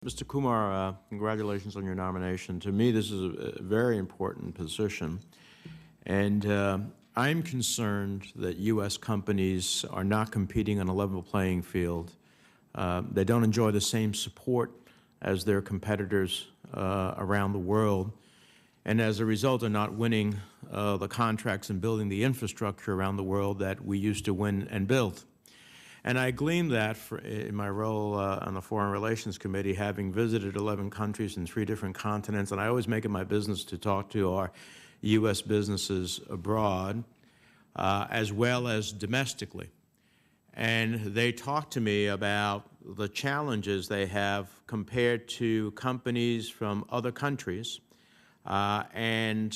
Mr. Kumar, congratulations on your nomination. To me, this is a very important position, and I'm concerned that U.S. companies are not competing on a level playing field. They don't enjoy the same support as their competitors around the world, and as a result are not winning the contracts and building the infrastructure around the world that we used to win and build. And I gleaned that in my role on the Foreign Relations Committee, having visited 11 countries in 3 different continents, and I always make it my business to talk to our U.S. businesses abroad, as well as domestically. And they talk to me about the challenges they have compared to companies from other countries, and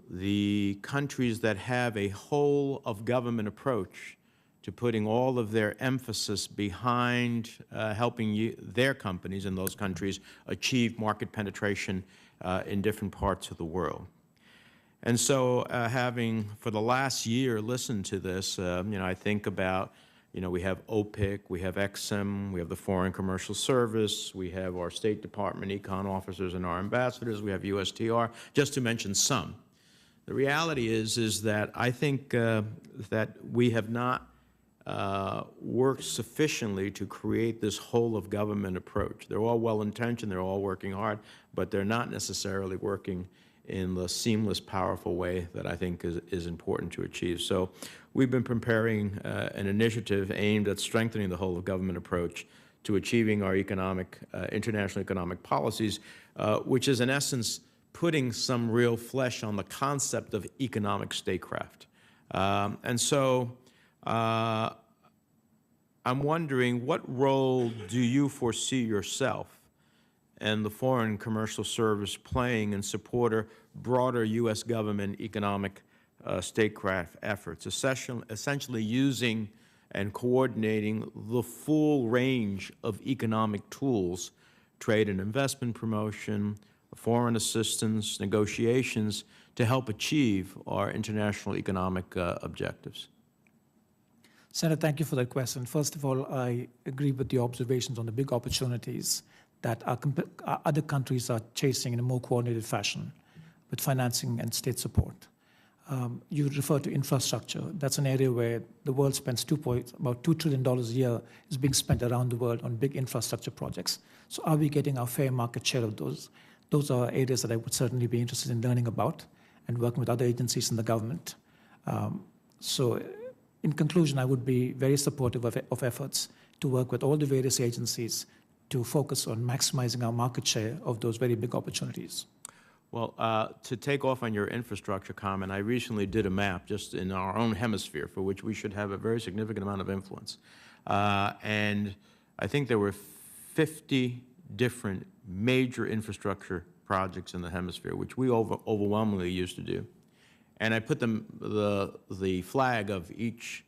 the countries that have a whole-of-government approach to putting all of their emphasis behind helping their companies in those countries achieve market penetration in different parts of the world. And so having, for the last year, listened to this, I think about, we have OPIC, we have EXIM, we have the Foreign Commercial Service, we have our State Department econ officers and our ambassadors, we have USTR, just to mention some. The reality is that I think that we have not worked sufficiently to create this whole-of-government approach. They're all well-intentioned, they're all working hard, but they're not necessarily working in the seamless, powerful way that I think is important to achieve. So we've been preparing an initiative aimed at strengthening the whole-of-government approach to achieving our international economic policies, which is in essence putting some real flesh on the concept of economic statecraft. And so I'm wondering, what role do you foresee yourself and the Foreign Commercial Service playing in support of broader U.S. government economic statecraft efforts, essentially using and coordinating the full range of economic tools, trade and investment promotion, foreign assistance, negotiations, to help achieve our international economic objectives? Senator, thank you for that question. First of all, I agree with the observations on the big opportunities that other countries are chasing in a more coordinated fashion with financing and state support. You refer to infrastructure. That's an area where the world spends about $2 trillion a year is being spent around the world on big infrastructure projects. So are we getting our fair market share of those? Those are areas that I would certainly be interested in learning about and working with other agencies in the government. So in conclusion, I would be very supportive of efforts to work with all the various agencies to focus on maximizing our market share of those very big opportunities. Well, to take off on your infrastructure comment, I recently did a map just in our own hemisphere for which we should have a very significant amount of influence. And I think there were 50 different major infrastructure projects in the hemisphere, which we overwhelmingly used to do. And I put the flag of each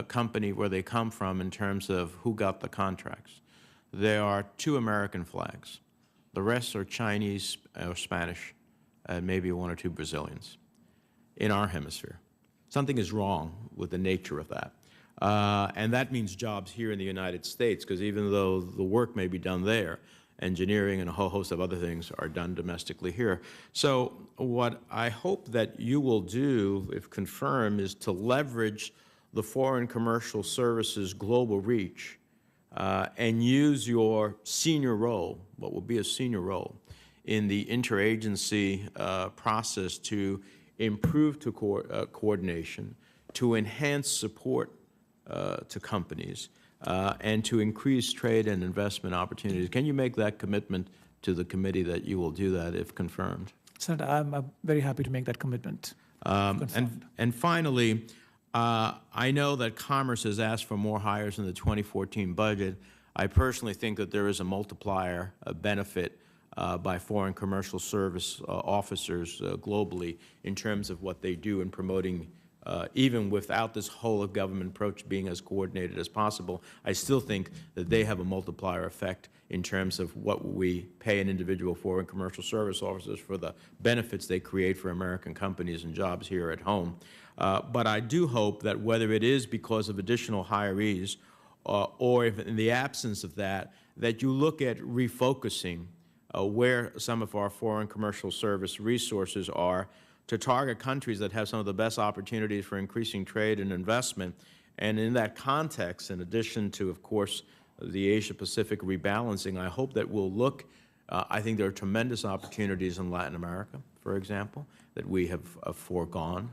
company where they come from in terms of who got the contracts. There are 2 American flags. The rest are Chinese or Spanish, and maybe 1 or 2 Brazilians in our hemisphere. Something is wrong with the nature of that. And that means jobs here in the United States, because even though the work may be done there, engineering and a whole host of other things are done domestically here. So what I hope that you will do, if confirmed, is to leverage the Foreign Commercial Service's global reach and use your senior role, what will be a senior role, in the interagency process to improve coordination, to enhance support to companies, and to increase trade and investment opportunities. Can you make that commitment to the committee that you will do that if confirmed? Senator, I'm very happy to make that commitment. And finally, I know that Commerce has asked for more hires in the 2014 budget. I personally think that there is a multiplier benefit by Foreign Commercial Service officers globally in terms of what they do in promoting even without this whole-of-government approach being as coordinated as possible. I still think that they have a multiplier effect in terms of what we pay an individual Foreign Commercial Service officers for the benefits they create for American companies and jobs here at home. But I do hope that whether it is because of additional hirees or if in the absence of that, that you look at refocusing where some of our foreign commercial service resources are to target countries that have some of the best opportunities for increasing trade and investment. And in that context, in addition to, of course, the Asia-Pacific rebalancing, I hope that we'll look, I think there are tremendous opportunities in Latin America, for example, that we have foregone,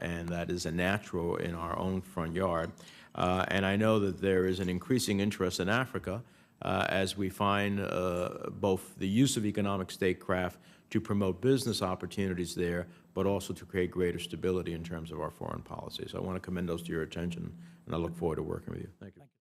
and that is a natural in our own front yard. And I know that there is an increasing interest in Africa as we find both the use of economic statecraft to promote business opportunities there, but also to create greater stability in terms of our foreign policy. So I want to commend those to your attention, and I look forward to working with you. Thank you.